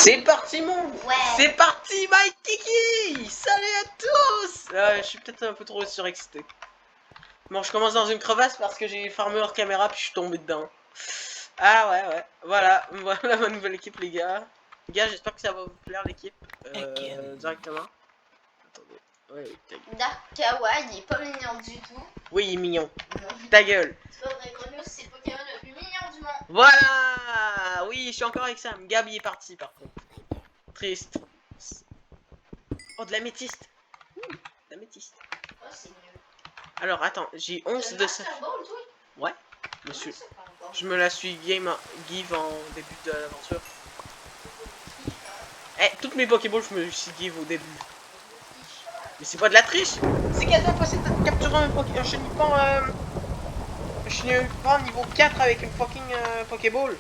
C'est parti mon. Ouais. C'est parti Mike Kiki. Salut à tous. Je suis peut-être un peu trop surexcité. Bon, je commence dans une crevasse parce que j'ai farmé hors caméra puis je suis tombé dedans. Ah ouais. Voilà ma nouvelle équipe les gars. Les gars, j'espère que ça va vous plaire l'équipe. Directement. Attendez. Ouais, ta gueule. Dark Kawaii, il est pas mignon du tout. Oui, il est mignon. Non. Ta gueule. C'est pas vrai, Chronos, c'est le Pokémon le plus mignon du monde. Voilà. Oui, je suis encore avec Sam. Gab il est parti par contre. Triste. Oh, de l'améthyste. De l'améthyste. Oh, c'est mieux. Alors, attends, j'ai 11 de ça. Master Ball, toi? Ouais, monsieur. Comment ça, pas encore? Je me la suis give en début de l'aventure. Eh, toutes mes Pokéballs, je me suis give au début. Mais c'est pas de la triche. C'est quasiment possible de capturer un chenipan, niveau 4 avec une fucking Pokéball.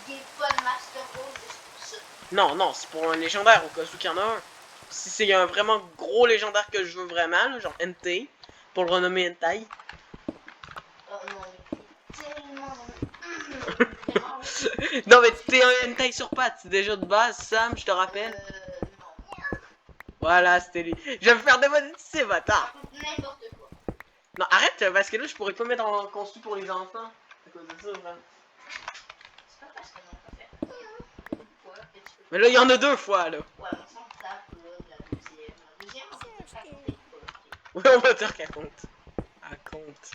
Des pas de Master Ball, juste pour ça. Non, c'est pour un légendaire au cas où qu'il y en a un. Si c'est un vraiment gros légendaire que je veux vraiment, là, genre Entei, pour le renommer Entei. Oh non, il est tellement... Vraiment, oui. Non mais t'es un Entei sur pattes, c'est déjà de base, Sam, je te rappelle. Non. Voilà, c'était lui. Je vais me faire démonétiser, bâtard. Raconte n'importe quoi. Non, arrête, parce que là, je pourrais pas mettre en conçu pour les enfants. À cause de ça, vraiment. C'est pas parce que non, pas fait. Une fois que tu peux... Mais là, il y en a deux fois, là. Ouais, on s'en tape, là, de la deuxième. La deuxième, on peut te raconter pas. Ouais, on va dire qu'elle compte. Elle compte.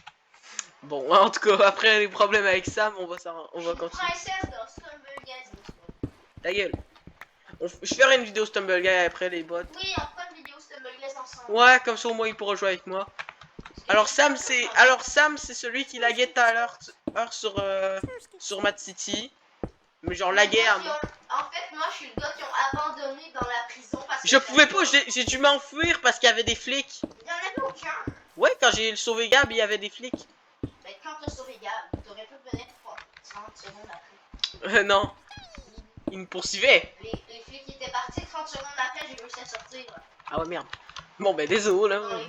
Bon, en tout cas, après les problèmes avec Sam, on va continuer. Princesse dans Stumbleguys, Ta gueule. Je ferai une vidéo Stumble Guy après les bots. oui, on fera une vidéo Stumbleguys ensemble. Ouais, comme ça au moins il pourra jouer avec moi. Alors Sam, c'est celui qui laguait tout à l'heure sur Mad City. Mais genre la guerre. En fait, moi, je suis le gars qui ont abandonné dans la prison parce que... Je pouvais pas, j'ai dû m'enfuir parce qu'il y avait des flics. Il y en avait aucun. Ouais, quand j'ai sauvé Gab, il y avait des flics. Mais quand t'as sauvé Gab, t'aurais pu venir 30 secondes après. Non. Ils me poursuivaient. Les flics étaient partis 30 secondes après, j'ai réussi à sortir. Ah ouais, merde. Bon, ben désolé. Dans l'event.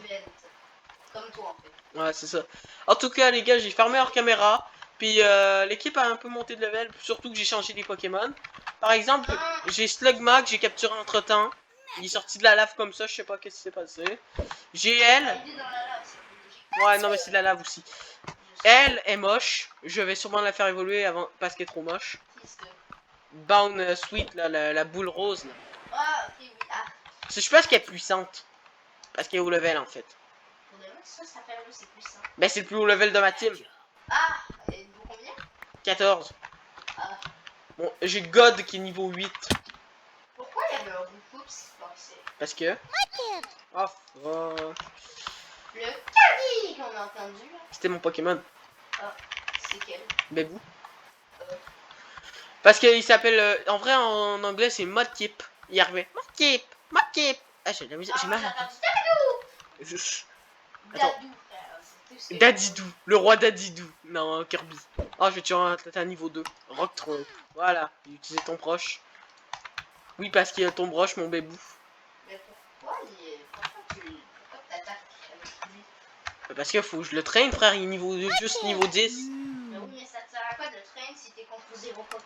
Comme toi, en fait. Ouais, c'est ça. En tout cas, les gars, j'ai fermé hors caméra. Puis l'équipe a un peu monté de level. Surtout que j'ai changé des Pokémon. Par exemple, j'ai Slugma que j'ai capturé entre temps. Il est sorti de la lave comme ça, je sais pas qu'est-ce qui s'est passé. J'ai elle. Ouais, non, mais c'est de la lave aussi. Elle est moche. Je vais sûrement la faire évoluer avant parce qu'elle est trop moche. Bound Sweet, là, la boule rose. Là. Ah, ok, oui. Ah. Je pense qu'elle est puissante. Parce qu'elle est au level en fait. Pour de vrai, ça fait c'est puissant. Ben, c'est le plus haut level de ma team. Ah, et vous combien? 14. Ah. Bon, j'ai God qui est niveau 8. Pourquoi il y avait un Rookoops qui pensait? Parce que. Oh fuck. Le Kirby qu'on a entendu là. C'était mon Pokémon. Ah, c'est quel? Bebou. Parce qu'il s'appelle. En vrai, en anglais, c'est Mudkip. Il y arrivait. Mudkip. Ah, j'ai de la musique. J'ai mal. Dadou, Attends. frère. Dadidou. Le roi Dadidou. Non, Kirby. Oh, je vais tuer un niveau 2. Rock Throw. Voilà. J'ai utilisé ton proche. Oui, parce qu'il y a ton broche, mon bébou. Mais pourquoi tu t'attaques avec lui? Parce qu'il faut que je le traîne, frère. Il est niveau, juste niveau 10. Mais oui, mais ça te sert à quoi de traîner si t'es contre zéro Pokémon?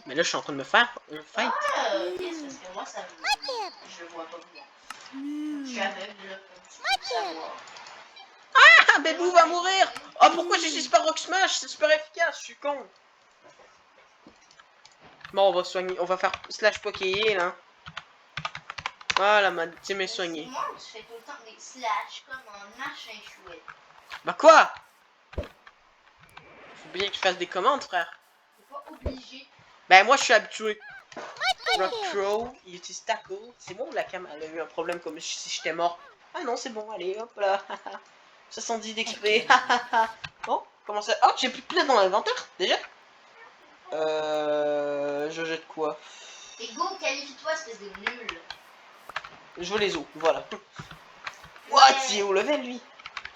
Mais là, je suis en train de me faire un fight. Ah, ok, c'est parce que moi, ça me... Je vois pas bien. Je suis aveugle, là, comme tu peux savoir. Ah, Bébou va mourir. Oh, pourquoi j'utilise pas Rock Smash? C'est super efficace, je suis con. Bon, on va soigner, on va faire slash Pokéé, là. Voilà, ma team est soignée. Moi, tu fais tout le temps des slash comme un machin chouette. Bah quoi? Faut bien que je fasse des commandes, frère. T'es pas obligé. Bah moi, je suis habitué. Rock Throw, il utilise Tackle. C'est bon, la cam, elle a eu un problème comme si j'étais mort. Ah non, c'est bon, allez, hop là. 70 d'XP. Bon, comment ça? Oh, j'ai plus de place dans l'inventaire, déjà? Je jette quoi? Et go, qualifie-toi, espèce de nul. Je veux les os, voilà. What? Il est au level, lui?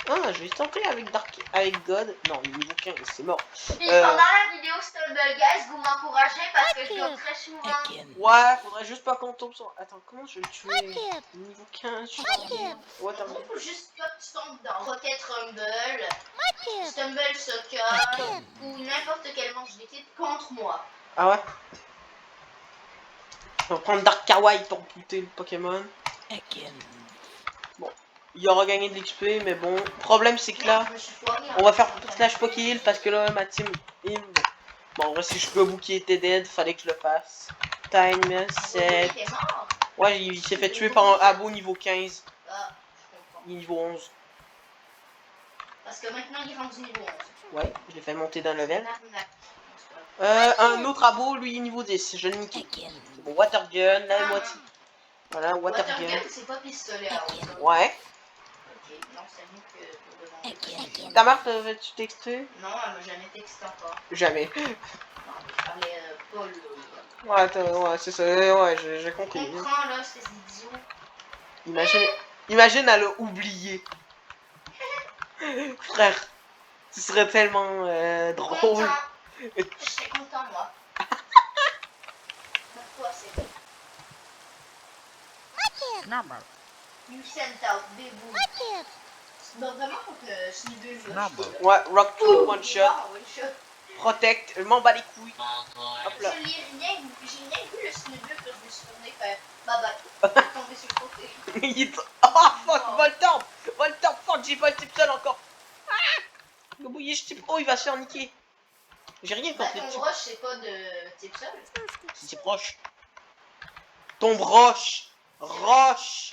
Ah, je vais tenter avec God. Non, il est niveau 15, c'est mort. Et pendant la vidéo Stumbleguys, vous m'encouragez parce que je dois très souvent. Ouais, faudrait juste pas qu'on tombe sur... Attends, comment je vais le tuer? Niveau 15, je suis... Ouais, t'as Il faut juste pas que tu tombes dans Rocket Rumble, Stumble Soccer ou n'importe quel manche d'équipe contre moi. Ah ouais? On va prendre Dark Kawaii pour buter le Pokémon. Bon, il aura gagné de l'XP, mais bon. Le problème, c'est que là, Je me suis foiré, on va faire slash Pokéheal parce que là, ma team heal. Bon, en vrai, si je peux qui était dead, fallait que je le fasse. Time 7. Il est mort. Ouais, il s'est fait tuer par un abo niveau 15. Ah, je comprends. Il est niveau 11. Parce que maintenant, il est rendu niveau 11. Ouais, je l'ai fait monter d'un level. Arnaque. Un autre abo, lui, niveau 10. Je l'ai niqué. Bon, Water Gun, la moitié. Voilà, Water Gun. C'est pas pistolet à hauteur. Ouais. Ok, non, c'est mieux que pour devant. Ta mère, t'avais-tu texté? Non, elle m'a jamais texté encore. Jamais. Non, je parlais Paul. Ouais, c'est ça. Ouais, j'ai Je compris. comprends, là, c'est idiot. Imagine, elle a oublié. Frère, ce serait tellement drôle. Content. Je serais content, moi. Toi, c'est Number. You sent out des bouts. Donc vraiment, faut que je suis deux Non, jours. Ouais, Rock 2, one shot. One shot. Protect, je m'en bats les couilles. Hop là. J'ai rien vu le snowball que je me suis tourné faire bye bye. Tomber sur le côté. Il est... Oh fuck, Voltorb, fuck, j'ai pas le type seul encore. Ah, le bouillier, je type... Oh, il va se faire niquer. J'ai rien Bah, contre les ton types. broche, c'est pas de type seul. C'est proche. Tombe roche. Roche.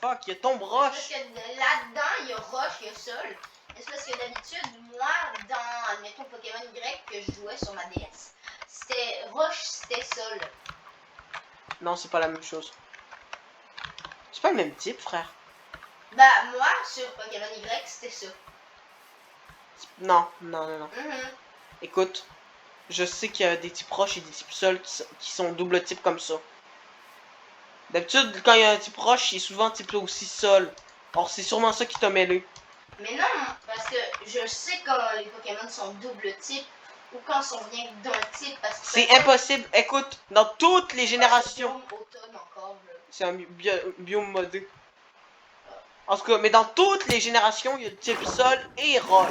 Fuck, il y a tombe Parce roche. que là-dedans, il y a roche, il y a sol. Et c'est parce que d'habitude, moi, dans, admettons, Pokémon Y que je jouais sur ma DS, c'était roche, c'était sol. Non, c'est pas la même chose. C'est pas le même type, frère. Bah, moi, sur Pokémon Y, c'était ça. Non. Écoute, je sais qu'il y a des types roches et des types sols qui sont double type comme ça. D'habitude, quand il y a un type roche, il est souvent type aussi sol. Or, c'est sûrement ça qui t'a mêlé. Mais non, parce que je sais quand les Pokémon sont double type ou quand on vient d'un type. Parce que C'est impossible. Écoute, dans toutes les générations. Automne encore, là. C'est un biome modé. En tout cas, mais dans toutes les générations, il y a le type sol et roche.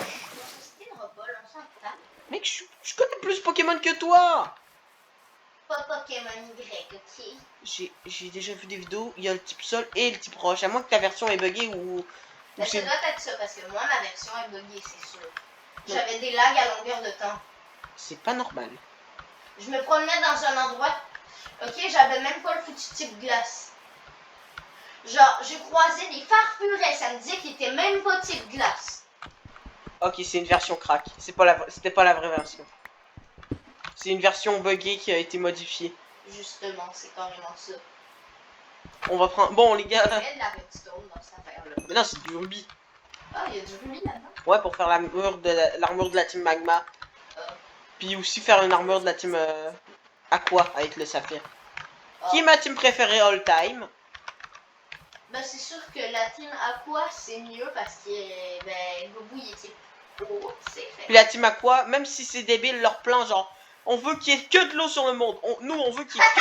C'était le rebol, on s'en tape. Mec, je connais plus Pokémon que toi. Pas Pokémon Y, ok? J'ai déjà vu des vidéos, il y a le type sol et le type roche. À moins que ta version est buggée ou Ben, ça doit être ça, parce que moi, ma version est buggée, c'est sûr. J'avais des lags à longueur de temps. c'est pas normal. Je me promenais dans un endroit, ok, j'avais même pas le foutu type glace. Genre, je croisais des farfurets, ça me disait qu'il était même pas type glace. Ok, c'est une version crack. C'était pas la vraie version. C'est une version buggée qui a été modifiée. Justement, c'est carrément ça. On va prendre... Bon, les Il y gars... avait de la redstone dans cette affaire-là. Mais non, c'est du rubis. Ah, il y a du rubis là-dedans. Ouais, pour faire l'armure de la team Magma. Puis aussi faire une armure de la team Aqua avec le saphir. Qui est ma team préférée all time? Ben, c'est sûr que la team Aqua, c'est mieux parce que, ben, Gobu, il était haut, c'est fait. Puis la team Aqua, même si c'est débile leur plan, genre, on veut qu'il y ait que de l'eau sur le monde. Nous, on veut qu'il y ait que...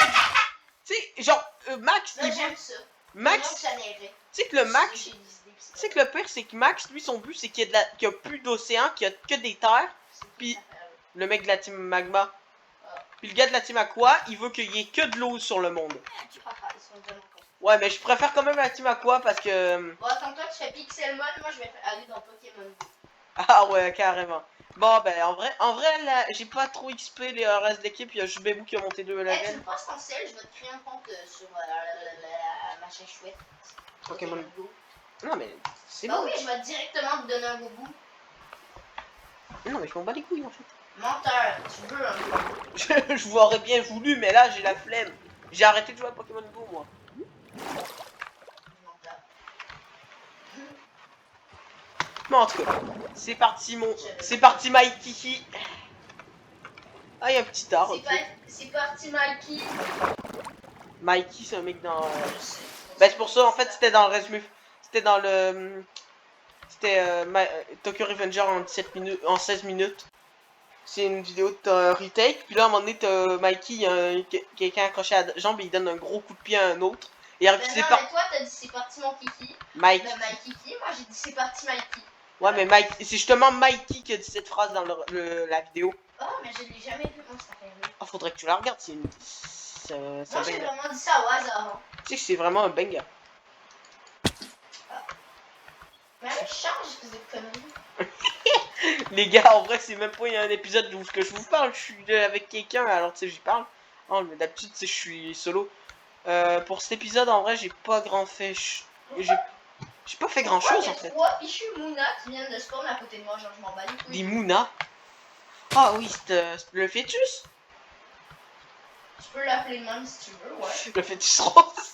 Tu sais, genre, Max, Là, il j'aime veut... ça. Max, Ça neigeait. tu sais que le Max... J'ai des idées, Tu sais que le pire, c'est que Max, lui, son but, c'est qu'il y a plus d'océan, qu'il y a que des terres. Puis le mec de la team Magma. Puis le gars de la team Aqua, il veut qu'il y ait que de l'eau sur le monde. Ils sont vraiment cons. Ouais, mais je préfère quand même la team Aqua parce que... Bon, attends, toi, tu fais Pixelmon, moi, je vais aller dans Pokémon Go. Ah ouais, carrément. Bon, ben, en vrai là, j'ai pas trop XP les reste de l'équipe. Il y a juste Bébou qui a monté 2 Eh, tu levels. me passes ton sel, je vais te créer un compte sur la machin chouette. Pokémon Go. Non, mais c'est Bah bon. oui, je vais directement te donner un Gobu. Non, mais je m'en bats les couilles en fait. Menteur, tu veux un Gobu. Je vous aurais bien voulu, mais là, j'ai la flemme. J'ai arrêté de jouer à Pokémon Go, moi. Menteur. Mais en tout cas, c'est parti, c'est parti, Mikey. Ah, il y a un petit arbre. C'est parti, Mikey. Mikey, c'est un mec dans... Je sais. Bah, c'est pour ça, en fait, c'était dans le résumé. C'était dans le... C'était Tokyo Revenger en 17 minutes, en 16 minutes. C'est une vidéo de retake. Puis là, à un moment donné, t'as Mikey, quelqu'un accroché à la jambe et il donne un gros coup de pied à un autre. Et Ben non, mais toi, t'as dit c'est parti mon kiki. Mike. Ben, Mikey, moi j'ai dit c'est parti Mikey. Ouais, mais Mike, c'est justement Mikey qui a dit cette phrase dans la vidéo. Oh, mais je l'ai jamais vu, moi, cette affaire-là. Oh, faudrait que tu la regardes, c'est une... C'est Moi, un j'ai banger. vraiment dit ça au hasard. Hein. Tu sais que c'est vraiment un banger. Mais allez, change, espèce de connerie. Les gars, en vrai, c'est même pas un épisode où que je vous parle, je suis avec quelqu'un, alors tu sais, j'y parle. Non, mais d'habitude, tu sais, je suis solo. Pour cet épisode, en vrai, j'ai pas grand fait. J'ai pas fait grand chose en Il y fait. a 3 fichus Mouna qui viennent de spawn à côté de moi, genre je m'en bats les couilles. Des Mouna. Ah oui, c'est le fœtus. Tu peux l'appeler de même si tu veux, ouais. Le fœtus rose.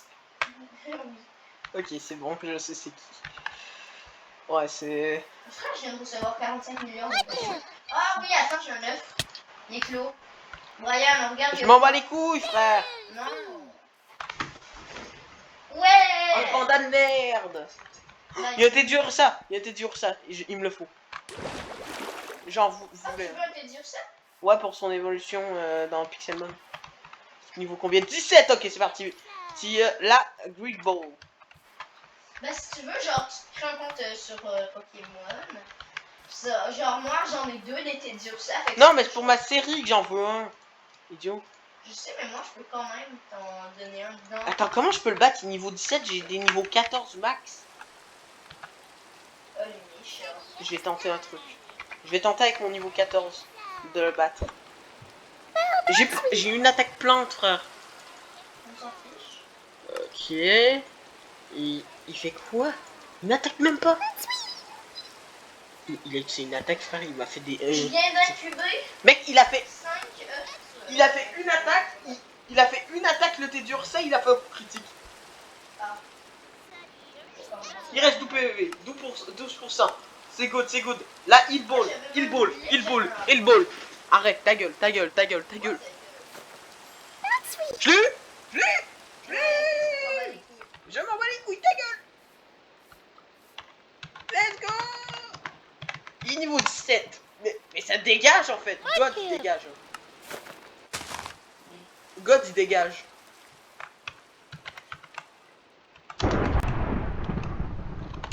Oui. Ok, c'est bon, je sais c'est qui. Ouais, c'est... Frère, je viens de recevoir 45 millions de potions. Ah oui, attends, j'ai un œuf. Il est clos. Brian, regarde. Je m'en bats les couilles, frère. Non. Ouais. Un panda de merde. Il était dur ça. Il était dur ça. Il me le faut. Genre, vous Ah, tu voulez... veux te dire ça? Ouais, pour son évolution dans Pixelmon. Niveau combien? 17. Ok, c'est parti. Si la Great Ball. Bah si tu veux, genre tu te crées un compte sur Pokémon. Ça, genre moi j'en ai 2 d'été dur ça. Fait que Non, mais c'est pour ma série que j'en veux un. Idiot. Je sais, mais moi je peux quand même t'en donner un dedans. Attends, comment je peux le battre? Niveau 17, j'ai des niveaux 14 max. Oh les méchants. Je vais tenter un truc. Je vais tenter avec mon niveau 14 de le battre. J'ai une attaque plante, frère. On s'en fiche. Ok. Il fait quoi? Il m'attaque même pas. Il a utilisé une attaque, frère. Il m'a fait des... Je viens d'incuber Mec, il a fait... 5 œufs. Il a fait une attaque. Il a fait une attaque, le T-dur, ça, il a fait un coup critique. Ah. Il reste 12 PV. 12%. C'est good, c'est good. Là, il ball. Il ball. Il ball. Il ball. Arrête, ta gueule, ta gueule, ta gueule, ta gueule. Je l'ai eu. Je l'ai eu. Je l'ai eu. Je m'en bats les couilles, ta gueule. Let's go. Il est niveau 17. Mais ça dégage en fait. God, il dégage. God, il dégage.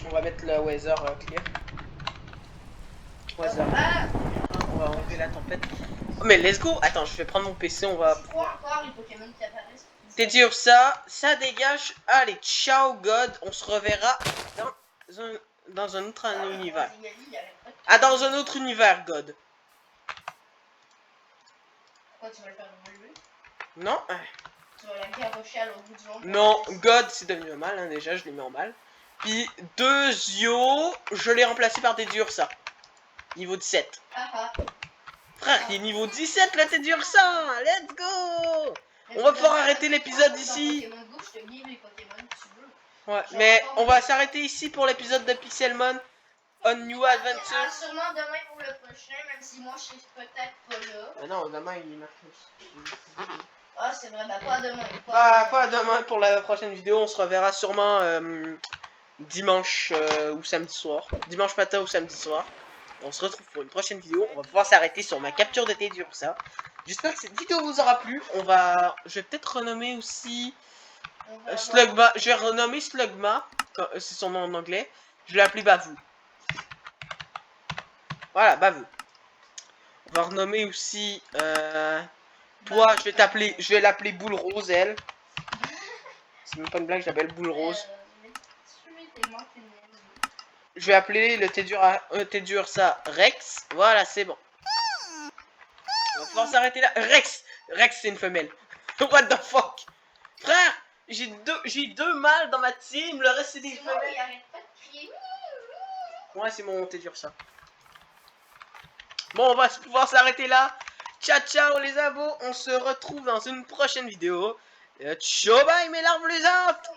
On va mettre le weather clear. Weather. Ah. On va enlever la tempête. Oh, mais let's go. Attends, je vais prendre mon PC, on va... C'est quoi encore les Pokémon qui apparaissent? T'es dur ça dégage. Allez, ciao God, on se reverra dans un autre univers. Ah, dans un autre univers, God. Pourquoi tu vas le faire évoluer? Non, Tu vas la garrocher à l'autre bout du monde? non, God c'est devenu un mal, hein, déjà je l'ai mis en mal. Puis deux Zio, je l'ai remplacé par des durs ça. Niveau 17. Ah, Frère, il est niveau 17 là, t'es dur ça. Let's go. On va pouvoir arrêter l'épisode ici. Pokémon Go, je te livre les Pokémon que tu veux. Ouais, mais on va s'arrêter ici pour l'épisode de Pixelmon on New Adventure. Ah, sûrement demain pour le prochain, même si moi je suis peut-être pas là. Ah non, demain il est mercredi. Ah, c'est vrai, bah pas demain. Pas demain pour la prochaine vidéo, on se reverra sûrement dimanche ou samedi soir. Dimanche matin ou samedi soir. On se retrouve pour une prochaine vidéo. On va pouvoir s'arrêter sur ma capture de T-dur ça. J'espère que cette vidéo vous aura plu. Je vais peut-être renommer aussi Slugma. Je vais renommer Slugma. C'est son nom en anglais. Je vais l'appeler Bavou. Voilà, Bavou. On va renommer aussi toi, je vais l'appeler Boule Rose, elle. C'est même pas une blague, je l'appelle Boule Rose. Je vais appeler le T-dur ça Rex. Voilà, c'est bon. On va pouvoir s'arrêter là. Rex, c'est une femelle. What the fuck? Frère, j'ai deux mâles dans ma team, le reste c'est des femelles. Ouais, c'est mon T-dur ça. Bon, on va pouvoir s'arrêter là. Ciao, ciao les abos. On se retrouve dans une prochaine vidéo. Ciao, bye mes larves les autres.